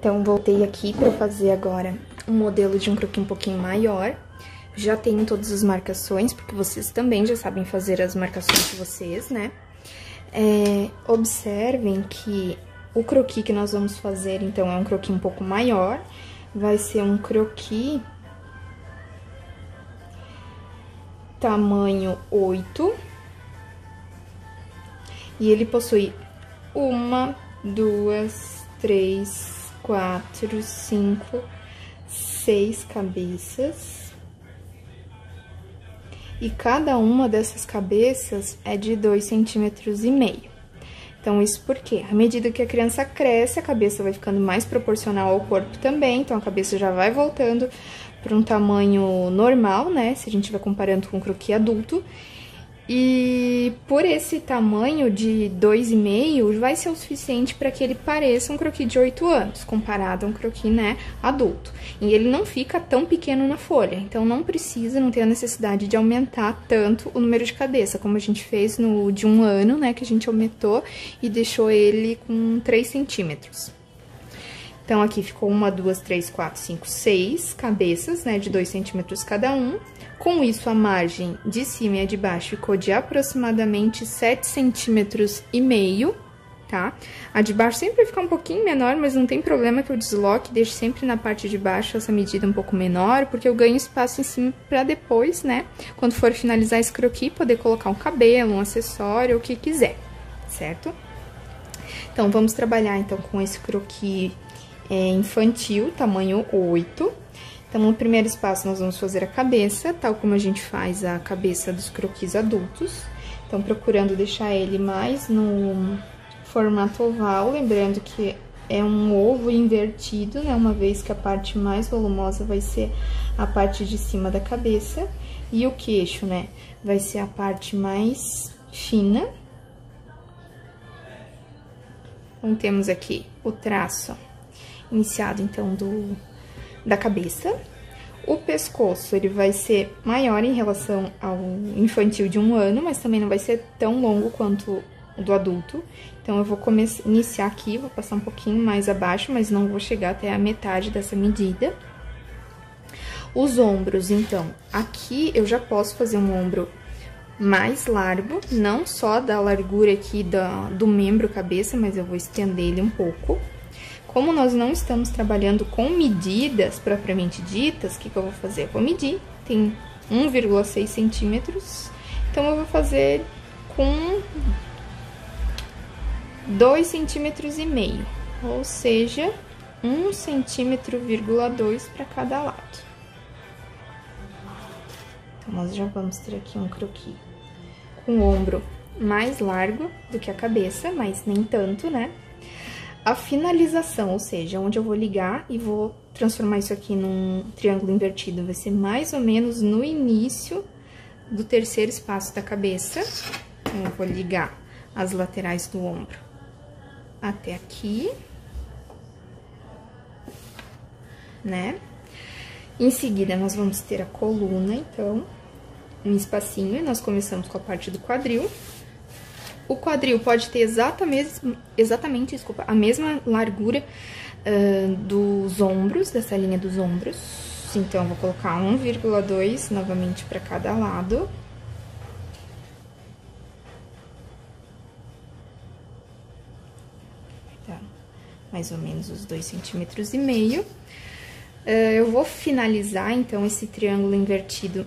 Então, voltei aqui pra fazer agora um modelo de um croquis um pouquinho maior. Já tenho todas as marcações, porque vocês também já sabem fazer as marcações de vocês, né? Observem que o croquis que nós vamos fazer, então, é um croquis um pouco maior. Vai ser um croquis tamanho 8. E ele possui 1, 2, 3, 4, 5, 6 cabeças. E cada uma dessas cabeças é de 2,5 centímetros. Então, isso porque, à medida que a criança cresce, a cabeça vai ficando mais proporcional ao corpo também. Então, a cabeça já vai voltando para um tamanho normal, né? Se a gente vai comparando com o croquis adulto. E por esse tamanho de 2,5, vai ser o suficiente para que ele pareça um croquis de 8 anos, comparado a um croquis, né, adulto. E ele não fica tão pequeno na folha, então não tem a necessidade de aumentar tanto o número de cabeça, como a gente fez no de 1 ano, né, que a gente aumentou e deixou ele com 3 centímetros. Então, aqui ficou 1, 2, 3, 4, 5, 6 cabeças, né, de 2 centímetros cada um. Com isso, a margem de cima e a de baixo ficou de aproximadamente 7,5 centímetros, tá? A de baixo sempre vai ficar um pouquinho menor, mas não tem problema que eu desloque, deixe sempre na parte de baixo essa medida um pouco menor, porque eu ganho espaço em cima pra depois, né, quando for finalizar esse croquis, poder colocar um cabelo, um acessório, o que quiser, certo? Então, vamos trabalhar, então, com esse croquis infantil, tamanho 8. Então, no primeiro espaço, nós vamos fazer a cabeça, tal como a gente faz a cabeça dos croquis adultos. Então, procurando deixar ele mais no formato oval, lembrando que é um ovo invertido, né? Uma vez que a parte mais volumosa vai ser a parte de cima da cabeça. E o queixo, né? Vai ser a parte mais fina. Então, temos aqui o traço iniciado, então, da cabeça. O pescoço, ele vai ser maior em relação ao infantil de 1 ano, mas também não vai ser tão longo quanto o do adulto. Então, eu vou iniciar aqui, vou passar um pouquinho mais abaixo, mas não vou chegar até a metade dessa medida. Os ombros, então, aqui eu já posso fazer um ombro mais largo, não só da largura aqui do membro cabeça, mas eu vou estender ele um pouco. Como nós não estamos trabalhando com medidas propriamente ditas, o que eu vou fazer? Eu vou medir, tem 1,6 centímetros, então eu vou fazer com 2,5 centímetros, ou seja, 1,2 centímetro para cada lado. Então, nós já vamos ter aqui um croquis com o ombro mais largo do que a cabeça, mas nem tanto, né? A finalização, ou seja, onde eu vou ligar e vou transformar isso aqui num triângulo invertido, vai ser mais ou menos no início do terceiro espaço da cabeça. Então, eu vou ligar as laterais do ombro até aqui, né? Em seguida, nós vamos ter a coluna, então, um espacinho, e nós começamos com a parte do quadril. O quadril pode ter exatamente, a mesma largura dos ombros, dessa linha dos ombros. Então, eu vou colocar 1,2 novamente para cada lado. Tá, mais ou menos os 2,5 centímetros. Eu vou finalizar, então, esse triângulo invertido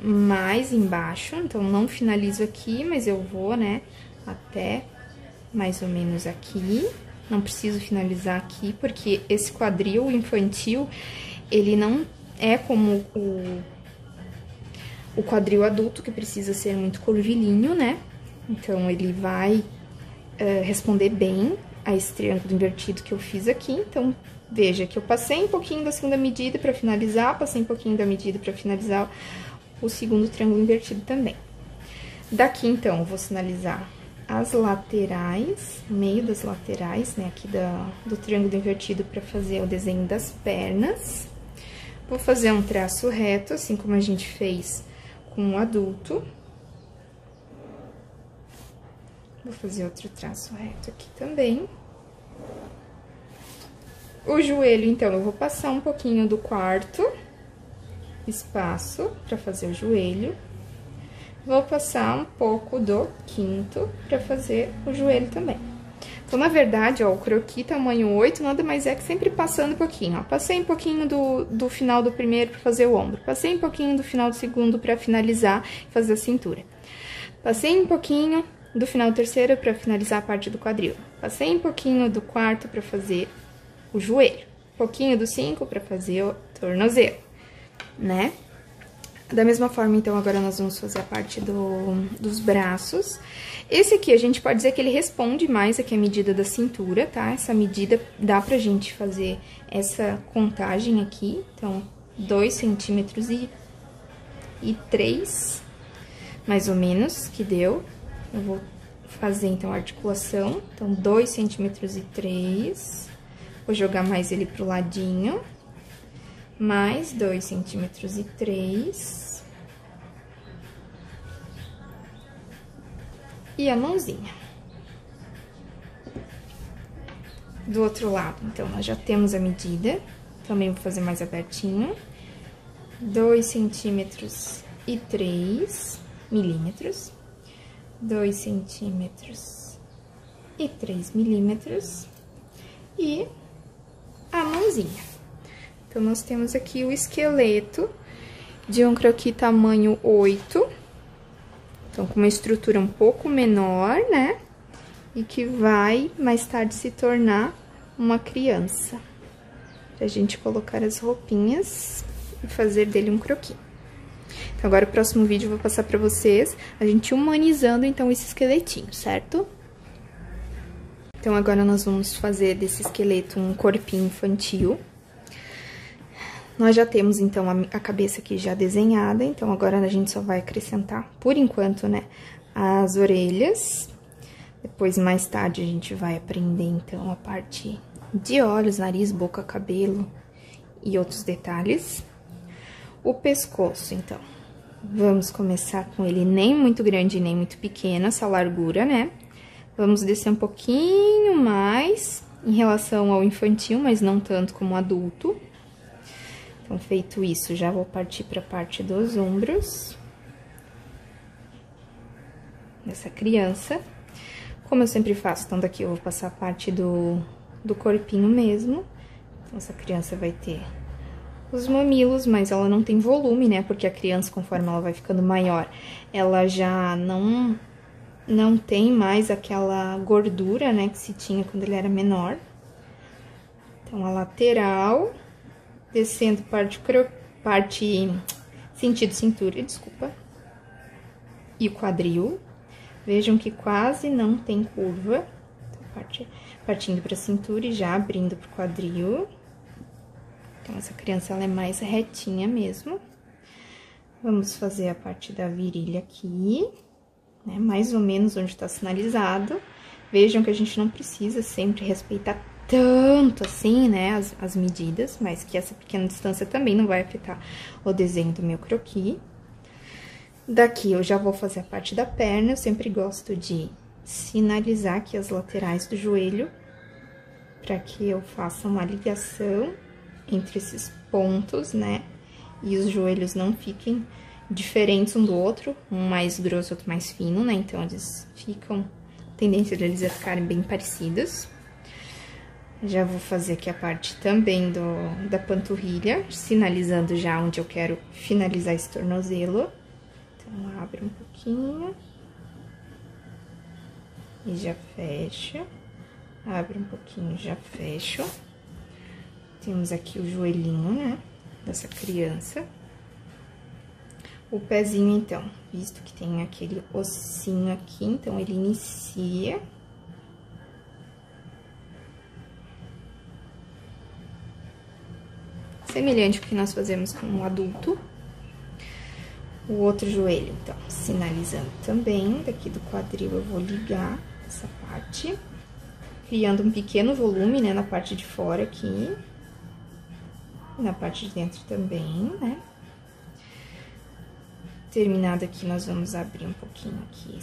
mais embaixo. Então, não finalizo aqui, mas eu vou, né, até mais ou menos aqui. Não preciso finalizar aqui, porque esse quadril infantil, ele não é como o quadril adulto, que precisa ser muito curvilíneo, né? Então, ele vai responder bem a esse triângulo invertido que eu fiz aqui. Então, veja que eu passei um pouquinho da segunda medida para finalizar, passei um pouquinho da medida para finalizar o segundo triângulo invertido também. Daqui, então, eu vou sinalizar as laterais, meio das laterais, né, aqui do triângulo invertido para fazer o desenho das pernas. Vou fazer um traço reto, assim como a gente fez com o adulto. Vou fazer outro traço reto aqui também. O joelho, então, eu vou passar um pouquinho do quarto espaço pra fazer o joelho. Vou passar um pouco do quinto pra fazer o joelho também. Então, na verdade, ó, o croquis tamanho 8 nada mais é que sempre passando um pouquinho, ó. Passei um pouquinho do final do primeiro pra fazer o ombro. Passei um pouquinho do final do segundo pra finalizar e fazer a cintura. Passei um pouquinho do final do terceiro pra finalizar a parte do quadril. Passei um pouquinho do quarto pra fazer o joelho. Um pouquinho do 5 pra fazer o tornozelo, né? Da mesma forma, então, agora nós vamos fazer a parte dos braços. Esse aqui, a gente pode dizer que ele responde mais aqui a medida da cintura, tá? Essa medida dá pra gente fazer essa contagem aqui. Então, 2 centímetros e 3, mais ou menos, que deu. Eu vou fazer, então, a articulação. Então, 2 centímetros e 3. Vou jogar mais ele pro ladinho. Mais 2 centímetros e 3. E a mãozinha. Do outro lado, então, nós já temos a medida. Também vou fazer mais abertinho. 2 centímetros e 3 milímetros. 2 centímetros e 3 milímetros. E a mãozinha. Então, nós temos aqui o esqueleto de um croquis tamanho 8. Então, com uma estrutura um pouco menor, né? E que vai, mais tarde, se tornar uma criança. Pra gente colocar as roupinhas e fazer dele um croquis. Então, agora, o próximo vídeo eu vou passar pra vocês a gente humanizando, então, esse esqueletinho, certo? Então, agora nós vamos fazer desse esqueleto um corpinho infantil. Nós já temos, então, a cabeça aqui já desenhada, então agora a gente só vai acrescentar, por enquanto, né, as orelhas. Depois, mais tarde, a gente vai aprender, então, a parte de olhos, nariz, boca, cabelo e outros detalhes. O pescoço, então, vamos começar com ele nem muito grande nem muito pequeno, essa largura, né? Vamos descer um pouquinho mais em relação ao infantil, mas não tanto como adulto. Então, feito isso, já vou partir para a parte dos ombros dessa criança. Como eu sempre faço, então, daqui eu vou passar a parte do corpinho mesmo. Então, essa criança vai ter os mamilos, mas ela não tem volume, né? Porque a criança, conforme ela vai ficando maior, ela já não tem mais aquela gordura, né, que se tinha quando ele era menor. Então, a lateral... Descendo parte sentido cintura, desculpa. E o quadril. Vejam que quase não tem curva. Então, partindo pra cintura e já abrindo pro quadril. Então, essa criança, ela é mais retinha mesmo. Vamos fazer a parte da virilha aqui, né? Mais ou menos onde tá sinalizado. Vejam que a gente não precisa sempre respeitar tanto assim, né, as medidas, mas que essa pequena distância também não vai afetar o desenho do meu croquis. Daqui eu já vou fazer a parte da perna, eu sempre gosto de sinalizar aqui as laterais do joelho, para que eu faça uma ligação entre esses pontos, né, e os joelhos não fiquem diferentes um do outro, um mais grosso, outro mais fino, né, então eles ficam, a tendência deles é ficarem bem parecidos. Já vou fazer aqui a parte também da panturrilha, sinalizando já onde eu quero finalizar esse tornozelo. Então, abre um pouquinho. E já fecha. Abre um pouquinho, já fecho. Temos aqui o joelhinho, né, dessa criança. O pezinho, então, visto que tem aquele ossinho aqui, então, ele inicia... Semelhante ao que nós fazemos com o adulto. O outro joelho, então, sinalizando também, daqui do quadril eu vou ligar essa parte, criando um pequeno volume, né, na parte de fora aqui. E na parte de dentro também, né. Terminado aqui, nós vamos abrir um pouquinho aqui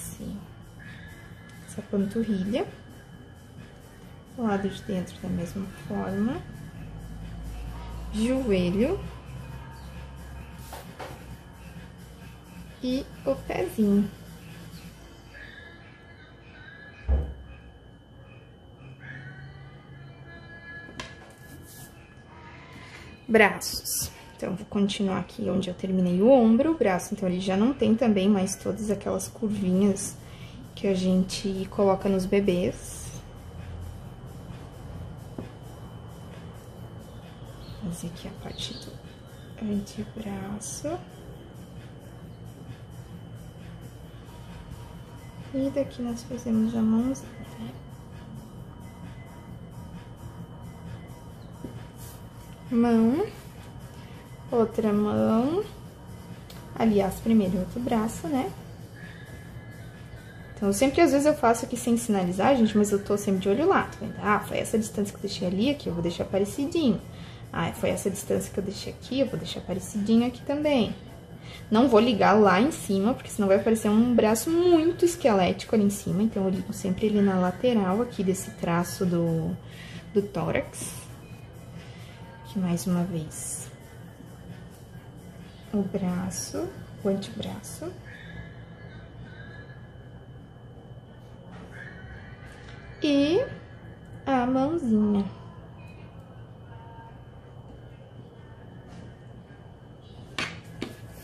essa panturrilha. Do lado de dentro da mesma forma. joelho e o pezinho. Braços. Então, vou continuar aqui onde eu terminei o ombro. O braço, então, ele já não tem também mais todas aquelas curvinhas que a gente coloca nos bebês. Vou fazer aqui a parte do antebraço. E daqui nós fazemos a mãozinha, né? Mão, outra mão, aliás, primeiro outro braço, né? Então, às vezes eu faço aqui sem sinalizar, gente, mas eu tô sempre de olho lá, tá vendo? Ah, foi essa distância que eu deixei ali, aqui eu vou deixar parecidinho. Ah, foi essa distância que eu deixei aqui, eu vou deixar parecidinho aqui também. Não vou ligar lá em cima, porque senão vai parecer um braço muito esquelético ali em cima, então eu ligo sempre ele na lateral aqui desse traço do tórax. Aqui mais uma vez. O braço, o antebraço. E a mãozinha.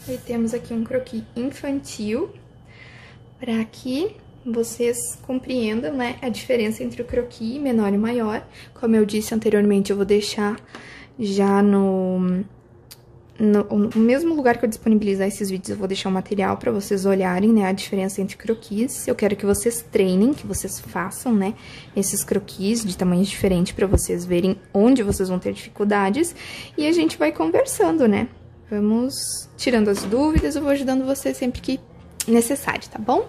E temos aqui um croquis infantil, para que vocês compreendam, né, a diferença entre o croquis menor e maior. Como eu disse anteriormente, eu vou deixar já no mesmo lugar que eu disponibilizar esses vídeos, eu vou deixar o material para vocês olharem, né, a diferença entre croquis. Eu quero que vocês treinem, que vocês façam, né, esses croquis de tamanhos diferentes para vocês verem onde vocês vão ter dificuldades. E a gente vai conversando, né? Vamos tirando as dúvidas, eu vou ajudando vocês sempre que necessário, tá bom?